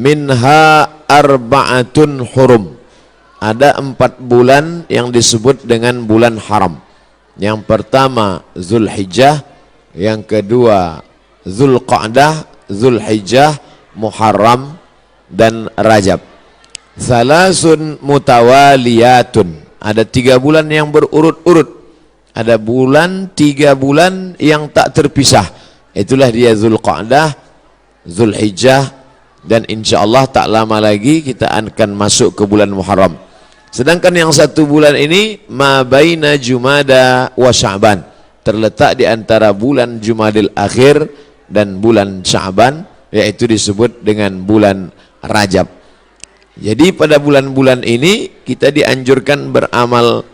Minha arba'atun hurum. Ada 4 bulan yang disebut dengan bulan haram. Yang pertama Zulhijjah, yang kedua Zulqa'dah, Zulhijjah, Muharram, dan Rajab. Salasun mutawaliyatun. Ada 3 bulan yang berurut-urut. Ada 3 bulan yang tak terpisah. Itulah dia Zulqa'dah, Zulhijjah, dan insya Allah tak lama lagi kita akan masuk ke bulan Muharram. Sedangkan yang 1 bulan ini ma baina Jumada wa Sya'ban, terletak di antara bulan Jumadil Akhir dan bulan Sya'ban, yaitu disebut dengan bulan Rajab. Jadi pada bulan-bulan ini kita dianjurkan beramal.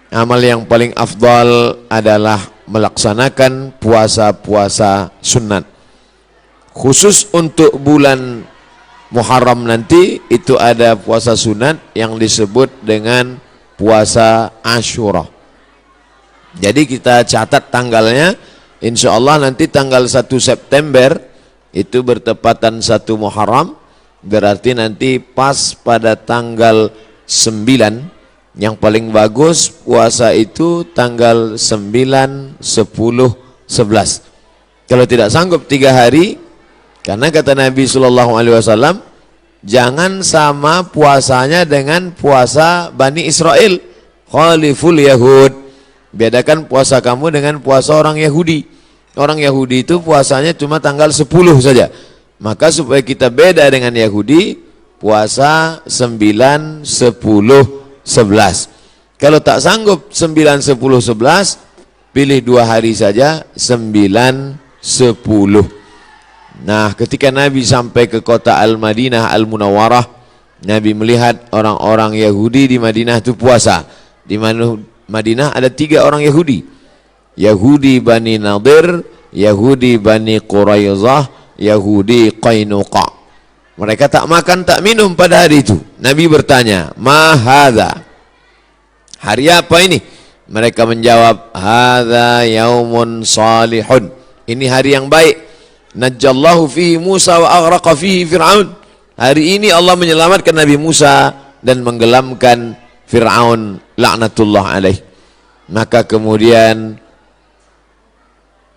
Amal yang paling afdal adalah melaksanakan puasa-puasa sunat. Khusus untuk bulan Muharram nanti itu ada puasa sunat yang disebut dengan puasa Asyura. Jadi kita catat tanggalnya, insya Allah nanti tanggal 1 September itu bertepatan 1 Muharram, berarti nanti pas pada tanggal 9. Yang paling bagus puasa itu tanggal 9, 10, 11. Kalau tidak sanggup 3 hari, karena kata Nabi SAW, jangan sama puasanya dengan puasa Bani Israel. Khaliful Yahud. Bedakan puasa kamu dengan puasa orang Yahudi. Orang Yahudi itu puasanya cuma tanggal 10 saja. Maka supaya kita beda dengan Yahudi, puasa 9, 10, 11. Kalau tak sanggup 9, 10, 11, pilih 2 hari saja, 9, 10. Nah, ketika Nabi sampai ke kota Al-Madinah Al-Munawwarah, Nabi melihat orang-orang Yahudi di Madinah itu puasa. Di Madinah ada 3 orang Yahudi. Yahudi Bani Nadir, Yahudi Bani Quraizah, Yahudi Qainuqa. Mereka tak makan, tak minum pada hari itu. Nabi bertanya, "Ma hadza?" Hari apa ini? Mereka menjawab, "Hadza yaumun salihun." Ini hari yang baik. Najjallahu fihi Musa wa aghraqa fihi Fir'aun. Hari ini Allah menyelamatkan Nabi Musa dan menggelamkan Fir'aun laknatullah alaih. Maka kemudian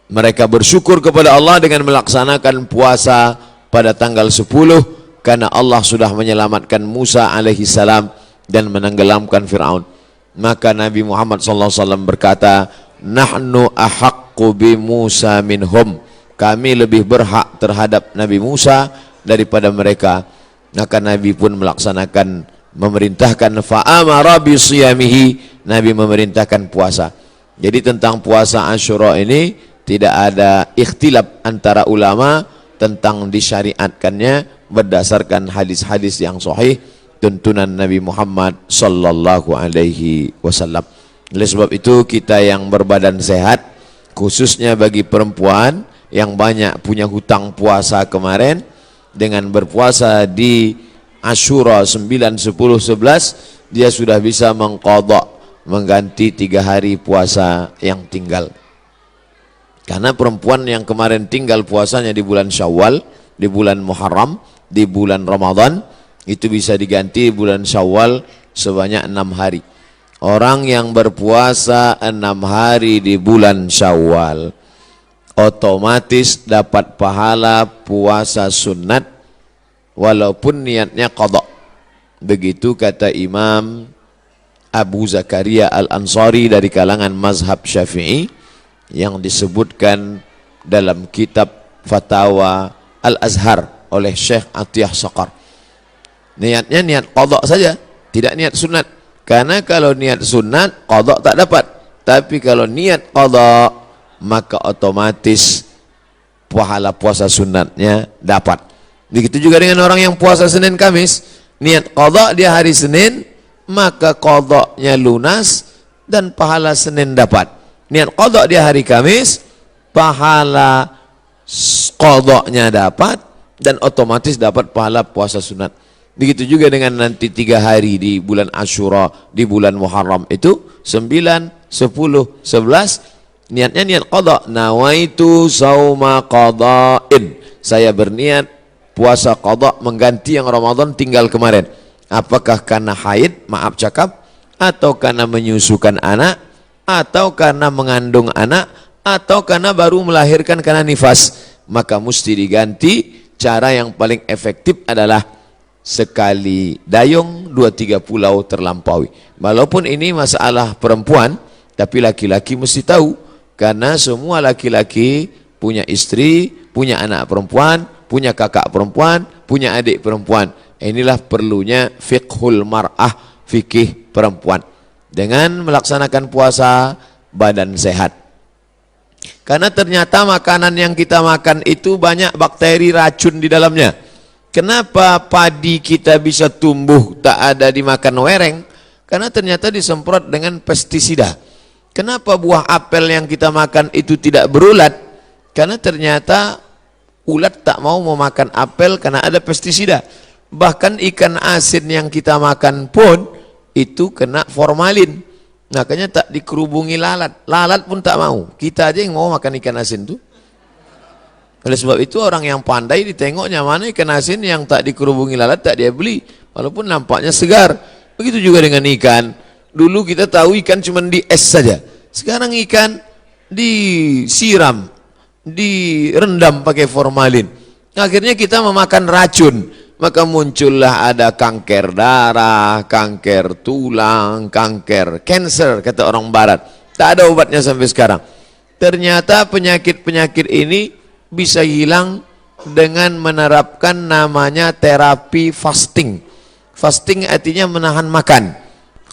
mereka bersyukur kepada Allah dengan melaksanakan puasa pada tanggal 10 karena Allah sudah menyelamatkan Musa alaihi salam dan menenggelamkan Fir'aun. Maka Nabi Muhammad SAW berkata, "Nahnu ahaqqu bi Musa minhum." Kami lebih berhak terhadap Nabi Musa daripada mereka. Maka Nabi pun melaksanakan, memerintahkan fa'amara bi siyamihi. Nabi memerintahkan puasa. Jadi tentang puasa Asyura ini tidak ada ikhtilaf antara ulama tentang disyariatkannya berdasarkan hadis-hadis yang sahih tuntunan Nabi Muhammad sallallahu alaihi wasallam. Oleh sebab itu kita yang berbadan sehat, khususnya bagi perempuan yang banyak punya hutang puasa kemarin, dengan berpuasa di Asyura 9, 10, 11 dia sudah bisa mengqadha, mengganti 3 hari puasa yang tinggal. Karena perempuan yang kemarin tinggal puasanya di bulan Syawal, di bulan Muharram, di bulan Ramadan, itu bisa diganti bulan Syawal sebanyak 6 hari. Orang yang berpuasa 6 hari di bulan Syawal otomatis dapat pahala puasa sunat walaupun niatnya qadha. Begitu kata Imam Abu Zakaria Al-Ansari dari kalangan mazhab Syafi'i yang disebutkan dalam kitab Fatawa Al-Azhar oleh Syekh Atiyah Saqar. Niatnya niat qadha saja, tidak niat sunat. Karena kalau niat sunat qadha tak dapat. Tapi kalau niat qadha maka otomatis pahala puasa sunatnya dapat. Begitu juga dengan orang yang puasa Senin Kamis, niat qadha dia hari Senin, maka qadhanya lunas dan pahala Senin dapat. Niat qadha dia hari Kamis, pahala qadhanya dapat dan otomatis dapat pahala puasa sunat. Begitu juga dengan nanti 3 hari di bulan Asyura, di bulan Muharram itu 9, 10, 11 niatnya niat qada. Nawaitu sauma qada'in. Saya berniat puasa qada mengganti yang Ramadan tinggal kemarin. Apakah karena haid, maaf cakap, atau karena menyusukan anak, atau karena mengandung anak, atau karena baru melahirkan karena nifas, maka mesti diganti. Cara yang paling efektif adalah sekali dayung 2-3 pulau terlampaui. Walaupun ini masalah perempuan, tapi laki-laki mesti tahu, karena semua laki-laki punya istri, punya anak perempuan, punya kakak perempuan, punya adik perempuan. Inilah perlunya fiqhul mar'ah, fikih perempuan. Dengan melaksanakan puasa, badan sehat. Karena ternyata makanan yang kita makan itu banyak bakteri racun di dalamnya. Kenapa padi kita bisa tumbuh tak ada dimakan wereng? Karena ternyata disemprot dengan pestisida. Kenapa buah apel yang kita makan itu tidak berulat? Karena ternyata ulat tak mau memakan apel karena ada pestisida. Bahkan ikan asin yang kita makan pun itu kena formalin. Makanya tak dikerubungi lalat. Lalat pun tak mau. Kita aja yang mau makan ikan asin tuh. Oleh sebab itu orang yang pandai ditengoknya mana ikan asin yang tak dikerubungi lalat tak dia beli. Walaupun nampaknya segar. Begitu juga dengan ikan. Dulu kita tahu ikan cuma di es saja. Sekarang ikan disiram, direndam pakai formalin. Akhirnya kita memakan racun. Maka muncullah ada kanker darah, kanker tulang, kanker cancer kata orang barat. Tak ada obatnya sampai sekarang. Ternyata penyakit-penyakit ini bisa hilang dengan menerapkan namanya terapi fasting. Fasting artinya menahan makan.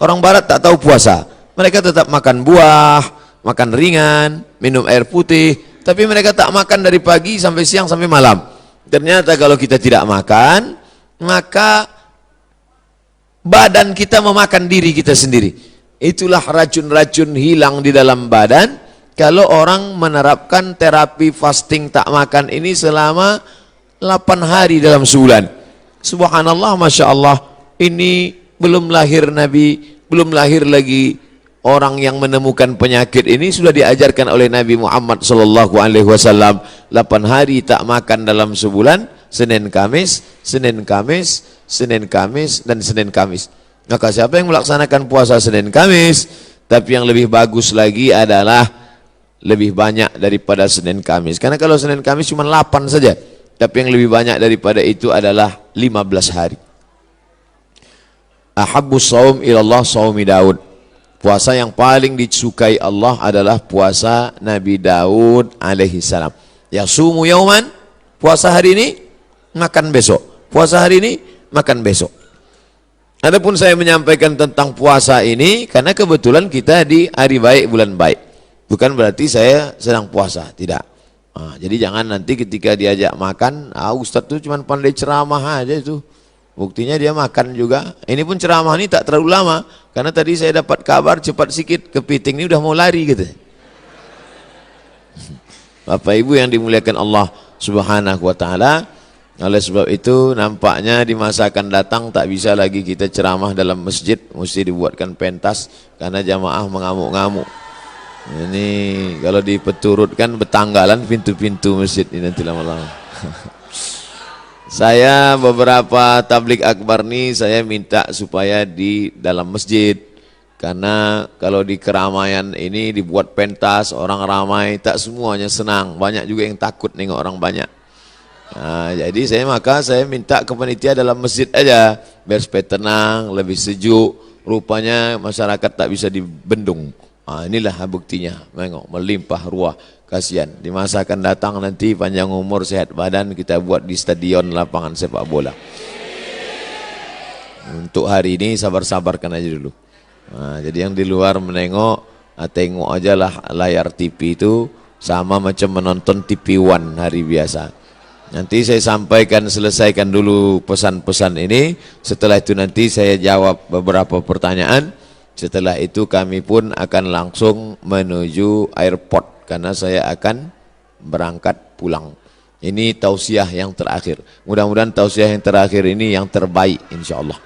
Orang barat tak tahu puasa. Mereka tetap makan buah, makan ringan, minum air putih. Tapi mereka tak makan dari pagi sampai siang sampai malam. Ternyata kalau kita tidak makan, maka badan kita memakan diri kita sendiri. Itulah racun-racun hilang di dalam badan kalau orang menerapkan terapi fasting tak makan ini selama 8 hari dalam sebulan. Subhanallah, Masya Allah, ini belum lahir Nabi, belum lahir lagi orang yang menemukan penyakit ini sudah diajarkan oleh Nabi Muhammad SAW. 8 hari tak makan dalam sebulan, Senin Kamis, Senin Kamis, Senin Kamis, dan Senin Kamis. Maka siapa yang melaksanakan puasa Senin Kamis, tapi yang lebih bagus lagi adalah lebih banyak daripada Senin Kamis. Karena kalau Senin Kamis cuma 8 saja, tapi yang lebih banyak daripada itu adalah 15 hari. Ahabbus saum ilallah saumi Daud. Puasa yang paling disukai Allah adalah puasa Nabi Daud alaihi salam. Yasumu yauman, puasa hari ini, makan besok. Puasa hari ini, makan besok. Adapun saya menyampaikan tentang puasa ini karena kebetulan kita di hari baik, bulan baik. Bukan berarti saya sedang puasa, tidak. Jadi jangan nanti ketika diajak makan, Ustadz itu cuma pandai ceramah aja itu. Buktinya dia makan juga. Ini pun ceramah ini tak terlalu lama. Karena tadi saya dapat kabar cepat sikit, kepiting ini udah mau lari gitu. Bapak Ibu yang dimuliakan Allah Subhanahu wa taala, oleh sebab itu nampaknya di masa akan datang tak bisa lagi kita ceramah dalam masjid, mesti dibuatkan pentas karena jamaah mengamuk-ngamuk. Ini kalau dipeturutkan betanggalan pintu-pintu masjid ini nanti lama-lama. Saya beberapa tablik akbar nih saya minta supaya di dalam masjid. Karena kalau di keramaian ini dibuat pentas, orang ramai, tak semuanya senang. Banyak juga yang takut nengok orang banyak. Nah, jadi saya minta ke panitia dalam masjid aja. Biar supaya tenang, lebih sejuk. Rupanya masyarakat tak bisa dibendung. Nah, inilah buktinya. Mengok, melimpah ruah. Kasihan. Di masa akan datang nanti panjang umur, sehat badan, kita buat di stadion lapangan sepak bola. Untuk hari ini sabar-sabarkan aja dulu. Nah, jadi yang di luar menengok, tengok aja lah layar TV itu sama macam menonton TV One hari biasa. Nanti saya sampaikan, selesaikan dulu pesan-pesan ini. Setelah itu nanti saya jawab beberapa pertanyaan. Setelah itu kami pun akan langsung menuju airport karena saya akan berangkat pulang. Ini tausiah yang terakhir. Mudah-mudahan tausiah yang terakhir ini yang terbaik insyaallah.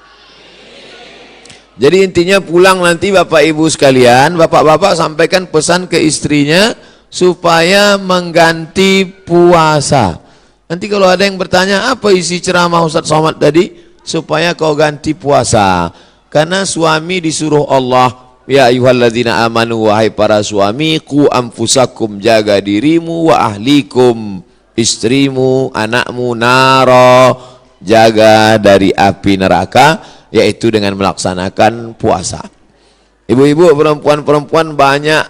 Jadi intinya pulang nanti Bapak Ibu sekalian, bapak-bapak sampaikan pesan ke istrinya supaya mengganti puasa. Nanti kalau ada yang bertanya apa isi ceramah Ustaz Somad tadi, supaya kau ganti puasa. Karena suami disuruh Allah, ya ayyuhalladzina amanu, wahai para suami, qu anfusakum, jaga dirimu, wa ahlikum, istrimu, anakmu, naro, jaga dari api neraka, yaitu dengan melaksanakan puasa. Ibu-ibu, perempuan-perempuan banyak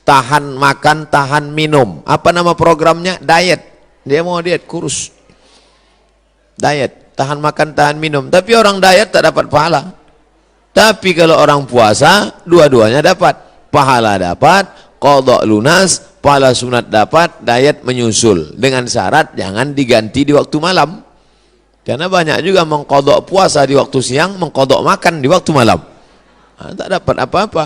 tahan makan, tahan minum. Apa nama programnya? Diet. Dia mau diet, kurus. Diet, tahan makan, tahan minum. Tapi orang diet tak dapat pahala. Tapi kalau orang puasa, dua-duanya dapat. Pahala dapat, qadha lunas, pahala sunat dapat, diet menyusul. Dengan syarat jangan diganti di waktu malam. Karena banyak juga mengqadha puasa di waktu siang, mengqadha makan di waktu malam. Nah, tak dapat apa-apa.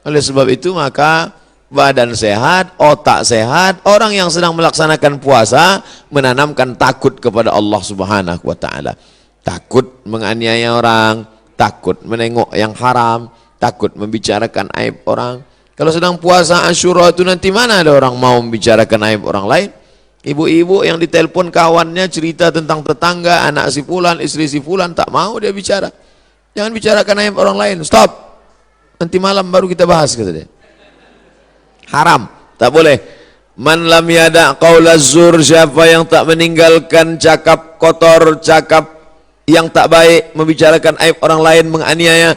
Oleh sebab itu maka badan sehat, otak sehat, orang yang sedang melaksanakan puasa menanamkan takut kepada Allah Subhanahu wa taala. Takut menganiaya orang, takut menengok yang haram, takut membicarakan aib orang. Kalau sedang puasa Asyura itu nanti mana ada orang mau membicarakan aib orang lain? Ibu-ibu yang ditelepon kawannya cerita tentang tetangga, anak si fulan, istri si fulan, tak mau dia bicara. Jangan bicarakan aib orang lain, stop. Nanti malam baru kita bahas, kata dia. Haram, tak boleh. Man lam yada qaulaz zur, siapa yang tak meninggalkan cakap kotor, cakap yang tak baik, membicarakan aib orang lain, menganiaya,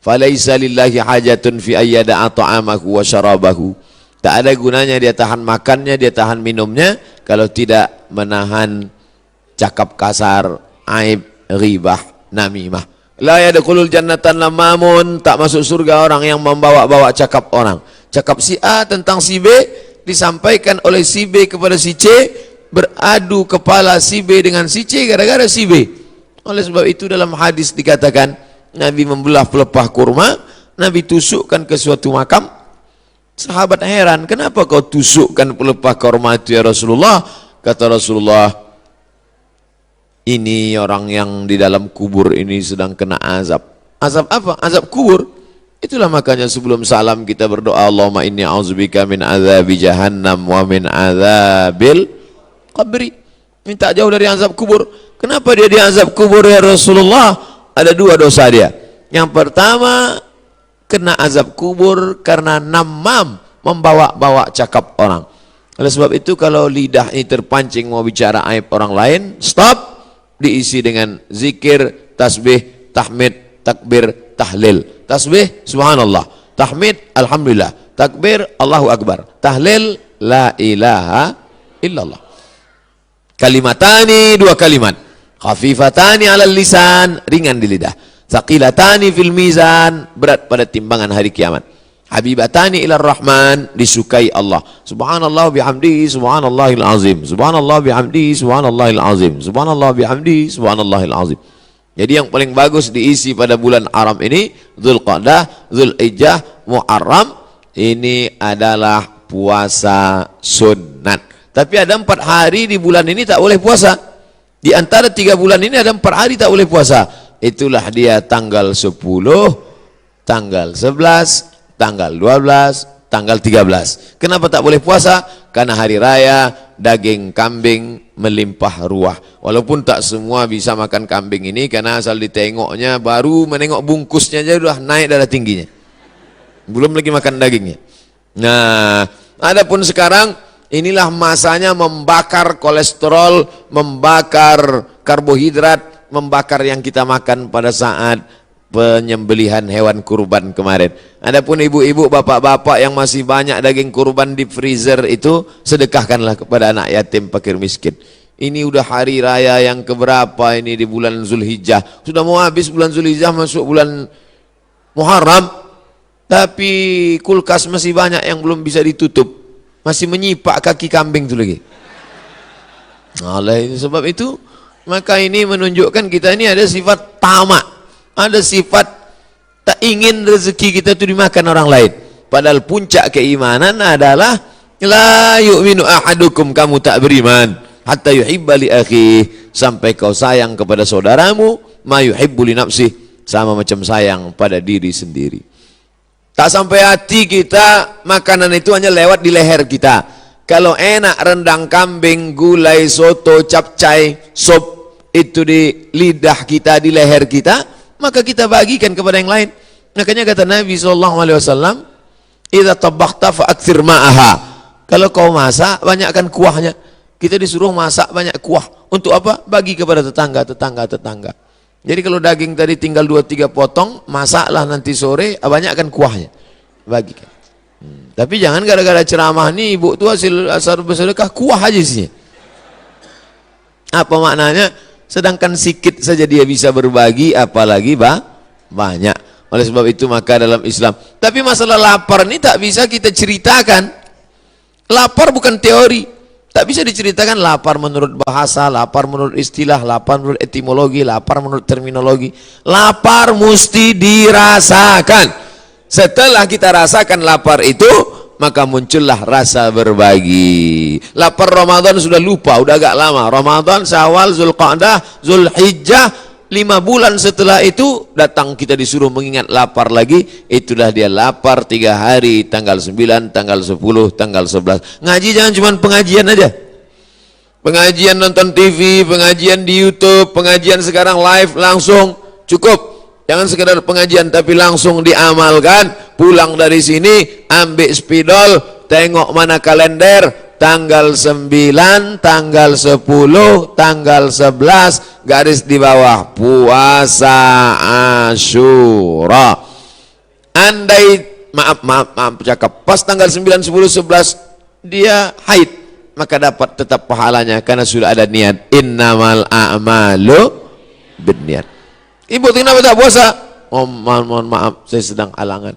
falaisa lillahi hajatun fi ayyada ta'amahu wa syarabahu. Tak ada gunanya dia tahan makannya, dia tahan minumnya kalau tidak menahan cakap kasar, aib, ghibah, namimah. La yadkhulul jannatan lamamun, tak masuk surga orang yang membawa-bawa cakap orang. Cakap si A tentang si B disampaikan oleh si B kepada si C, beradu kepala si B dengan si C gara-gara si B. Oleh sebab itu dalam hadis dikatakan Nabi membelah pelepah kurma, Nabi tusukkan ke suatu makam. Sahabat heran, kenapa kau tusukkan pelepah kurma itu ya Rasulullah? Kata Rasulullah, ini orang yang di dalam kubur ini sedang kena azab. Azab apa? Azab kubur. Itulah makanya sebelum salam kita berdoa, Allahumma inni a'udzubika min azabi jahannam wa min azabil qabri. Minta jauh dari azab kubur. Kenapa dia di azab kubur ya Rasulullah? Ada dua dosa dia. Yang pertama, kena azab kubur karena namam, membawa-bawa cakap orang. Oleh sebab itu kalau lidah ini terpancing mau bicara aib orang lain, stop, diisi dengan zikir, tasbih, tahmid, takbir, tahlil. Tasbih, subhanallah. Tahmid, alhamdulillah. Takbir, Allahu akbar. Tahlil, la ilaha illallah. Kalimatani, dua kalimat. Khafifatani alal lisan, ringan di lidah. Thaqilatani fil mizan, berat pada timbangan hari kiamat. Habibatani ilar rahman, disukai Allah. Subhanallah bihamdihi, subhanallahil azim. Subhanallah bihamdihi, subhanallahil azim. Subhanallah bihamdihi, subhanallahil azim. Jadi yang paling bagus diisi pada bulan haram ini, Dzulqa'dah, Dzulhijjah, Muharram, ini adalah puasa sunat. Tapi ada 4 hari di bulan ini tak boleh puasa. Di antara 3 bulan ini ada 4 hari tak boleh puasa. Itulah dia tanggal 10, tanggal 11, tanggal 12, tanggal 13. Kenapa tak boleh puasa? Karena hari raya daging kambing melimpah ruah. Walaupun tak semua bisa makan kambing ini, karena asal ditengoknya, baru menengok bungkusnya aja sudah naik darah tingginya. Belum lagi makan dagingnya. Nah, adapun sekarang inilah masanya membakar kolesterol, membakar karbohidrat, membakar yang kita makan pada saat penyembelihan hewan kurban kemarin. Adapun ibu-ibu, bapak-bapak yang masih banyak daging kurban di freezer itu, sedekahkanlah kepada anak yatim, fakir miskin. Ini udah hari raya yang keberapa ini di bulan Zulhijjah. Sudah mau habis bulan Zulhijjah, masuk bulan Muharram, tapi kulkas masih banyak yang belum bisa ditutup. Masih menyipak kaki kambing itu lagi. Oleh sebab itu, maka ini menunjukkan kita ini ada sifat tamak, ada sifat tak ingin rezeki kita itu dimakan orang lain. Padahal puncak keimanan adalah la yu'minu ahadukum, kamu tak beriman hatta yuhibba li akhihi, sampai kau sayang kepada saudaramu ma yuhibbu li nafsihi, sama macam sayang pada diri sendiri. Tak sampai hati kita, makanan itu hanya lewat di leher kita. Kalau enak rendang kambing, gulai, soto, capcay, sop itu di lidah kita, di leher kita, maka kita bagikan kepada yang lain. Makanya kata Nabi SAW, idza tabakhta fa aktsir ma'aha. Kalau kau masak, banyakkan kuahnya. Kita disuruh masak banyak kuah. Untuk apa? Bagi kepada tetangga. Jadi kalau daging tadi tinggal 2-3 potong, masaklah nanti sore, banyakkan kuahnya. Bagikan. Tapi jangan gara-gara ceramah nih, ibu tu hasil bersedekah, kuah aja sih. Apa maknanya? Sedangkan sikit saja dia bisa berbagi, apalagi banyak. Oleh sebab itu maka dalam Islam, tapi masalah lapar ini tak bisa kita ceritakan. Lapar bukan teori, tak bisa diceritakan. Lapar menurut bahasa, lapar menurut istilah, lapar menurut etimologi, lapar menurut terminologi. Lapar mesti dirasakan. Setelah kita rasakan lapar itu, maka muncullah rasa berbagi. Lapar Ramadan sudah lupa, udah agak lama. Ramadan, Syawal, Zulqa'dah, Zulhijjah, 5 bulan setelah itu datang kita disuruh mengingat lapar lagi. Itulah dia lapar 3 hari, tanggal 9, tanggal 10, tanggal 11. Ngaji jangan cuma pengajian aja. Pengajian nonton TV, pengajian di YouTube, pengajian sekarang live langsung, cukup. Jangan sekedar pengajian tapi langsung diamalkan. Pulang dari sini ambil spidol, tengok mana kalender, tanggal 9, tanggal 10, tanggal 11, garis di bawah puasa Asyura. Andai maaf cakap, pas tanggal 9, 10, 11 dia haid, maka dapat tetap pahalanya karena sudah ada niat. Innamal a'malu binniat. Ibu kenapa tak puasa? Oh, mohon maaf, saya sedang halangan.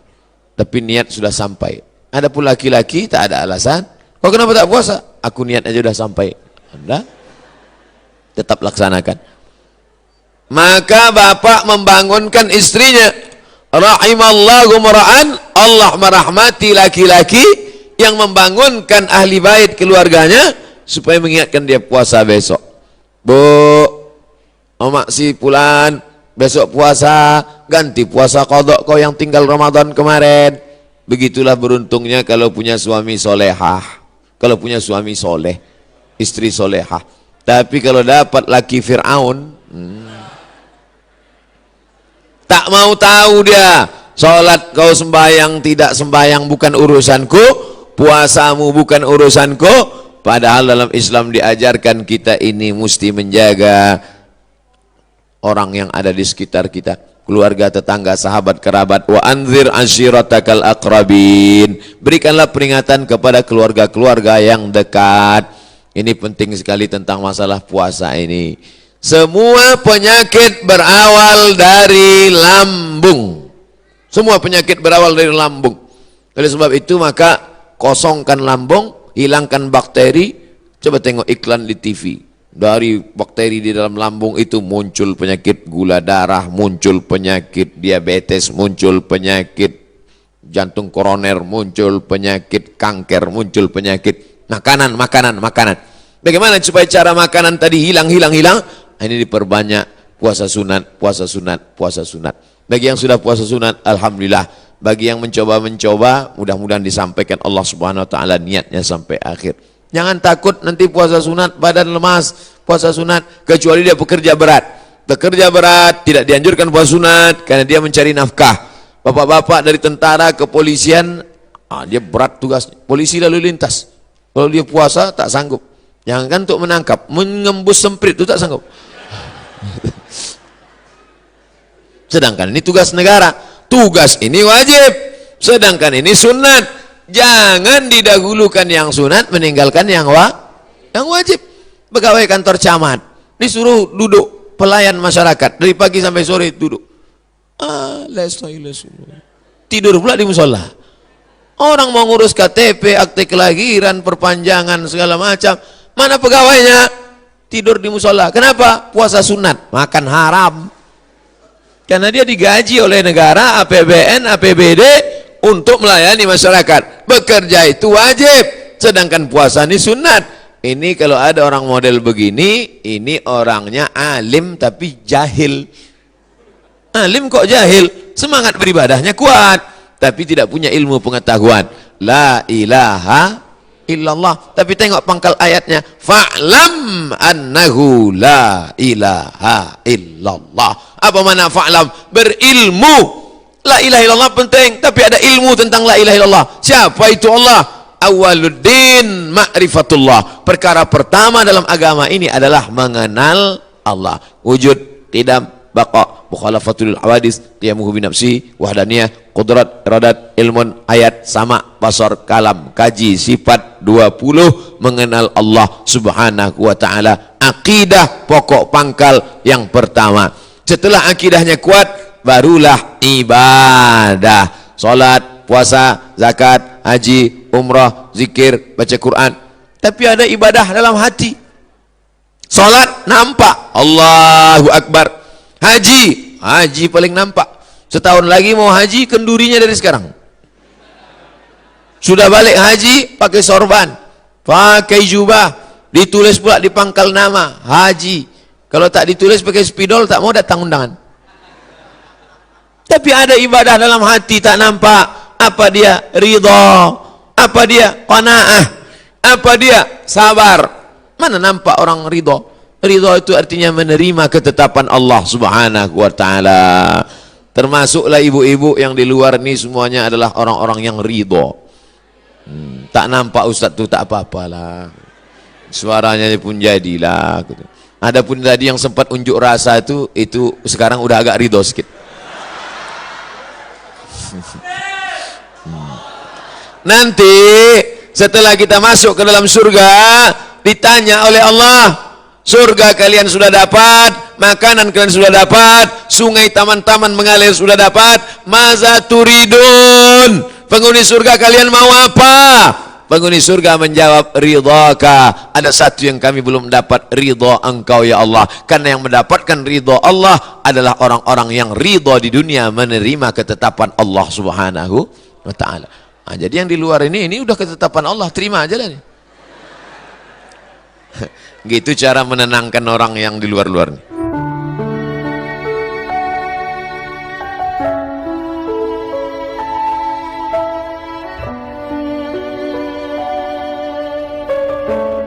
Tapi niat sudah sampai. Adapun laki-laki tak ada alasan. Kau kenapa tak puasa? Aku niat aja sudah sampai. Anda tetap laksanakan. Maka bapak membangunkan istrinya. Rahimallahu mar'an, Allah merahmati laki-laki yang membangunkan ahli bait keluarganya supaya mengingatkan dia puasa besok. Bu, omak si Pulan, besok puasa, ganti puasa kodok kau yang tinggal Ramadan kemarin. Begitulah beruntungnya kalau punya suami solehah, kalau punya suami soleh, istri solehah. Tapi kalau dapat laki Fir'aun, tak mau tahu dia. Sholat kau sembahyang, tidak sembahyang bukan urusanku, puasamu bukan urusanku. Padahal dalam Islam diajarkan kita ini mesti menjaga orang yang ada di sekitar kita, keluarga, tetangga, sahabat, kerabat. Wa anzir ashiratakal aqrabin, berikanlah peringatan kepada keluarga-keluarga yang dekat. Ini penting sekali tentang masalah puasa ini. Semua penyakit berawal dari lambung. Semua penyakit berawal dari lambung. Oleh sebab itu maka kosongkan lambung, hilangkan bakteri. Coba tengok iklan di TV. Dari bakteri di dalam lambung itu muncul penyakit gula darah, muncul penyakit diabetes, muncul penyakit jantung koroner, muncul penyakit kanker, muncul penyakit makanan. Bagaimana supaya cara makanan tadi hilang? Ini diperbanyak puasa sunat. Bagi yang sudah puasa sunat, alhamdulillah. Bagi yang mencoba, mudah-mudahan disampaikan Allah Subhanahu wa taala niatnya sampai akhir. Jangan takut nanti puasa sunat badan lemas, puasa sunat, kecuali dia pekerja berat. Pekerja berat tidak dianjurkan puasa sunat karena dia mencari nafkah. Bapak-bapak dari tentara, kepolisian, dia berat tugas. Polisi lalu lintas, kalau dia puasa tak sanggup. Jangan untuk menangkap, mengembus semprit itu tak sanggup. Sedangkan ini tugas negara, tugas ini wajib, sedangkan ini sunat. Jangan didahulukan yang sunat, meninggalkan yang wajib. Pegawai kantor camat disuruh duduk, pelayan masyarakat dari pagi sampai sore duduk. Tidur pula di musola. Orang mau ngurus KTP, akte kelahiran, perpanjangan segala macam, mana pegawainya? Tidur di musola. Kenapa? Puasa sunat, makan haram. Karena dia digaji oleh negara, APBN, APBD untuk melayani masyarakat. Bekerja itu wajib, sedangkan puasa ini sunat. Ini kalau ada orang model begini, ini orangnya alim tapi jahil. Alim kok jahil? Semangat beribadahnya kuat, tapi tidak punya ilmu pengetahuan. La ilaha illallah. Tapi tengok pangkal ayatnya, fa'lam annahu la ilaha illallah. Apa makna fa'lam? Berilmu. La ilaha illallah penting, tapi ada ilmu tentang la ilaha illallah. Siapa itu Allah? Awaluddin ma'rifatullah. Perkara pertama dalam agama ini adalah mengenal Allah. Wujud, qidam, baqa, mukhalafatul hawadis, qiyamuhu binafsi, wahdaniyah, qudrat, iradat, ilmun, ayat, sama, basar, kalam, kaji, sifat 20, mengenal Allah subhanahu wa ta'ala. Akidah pokok pangkal yang pertama. Setelah akidahnya kuat, barulah ibadah. Salat, puasa, zakat, haji, umrah, zikir, baca Quran. Tapi ada ibadah dalam hati. Salat nampak, Allahu Akbar. Haji, haji paling nampak. Setahun lagi mau haji, kendurinya dari sekarang. Sudah balik haji, pakai sorban, pakai jubah, ditulis pula di pangkal nama, haji. Kalau tak ditulis pakai spidol, tak mau datang undangan. Tapi ada ibadah dalam hati tak nampak. Apa dia? Ridha. Apa dia? Qanaah. Apa dia? Sabar. Mana nampak orang ridha? Ridha itu artinya menerima ketetapan Allah subhanahu wa ta'ala. Termasuklah ibu-ibu yang di luar ini semuanya adalah orang-orang yang ridha. Tak nampak ustaz tu tak apa-apalah. Suaranya pun jadilah. Adapun tadi yang sempat unjuk rasa itu sekarang udah agak ridha sikit. Nanti setelah kita masuk ke dalam surga, ditanya oleh Allah, surga kalian sudah dapat, makanan kalian sudah dapat, sungai taman-taman mengalir sudah dapat, maza turidun, penghuni surga kalian mau apa? Penghuni surga menjawab, ridhaka. Ada satu yang kami belum dapat, ridha engkau ya Allah. Karena yang mendapatkan ridha Allah adalah orang-orang yang ridha di dunia, menerima ketetapan Allah subhanahu wa ta'ala. Nah, jadi yang di luar ini udah ketetapan Allah, terima aja lah. Gitu cara menenangkan orang yang di luar-luar nih.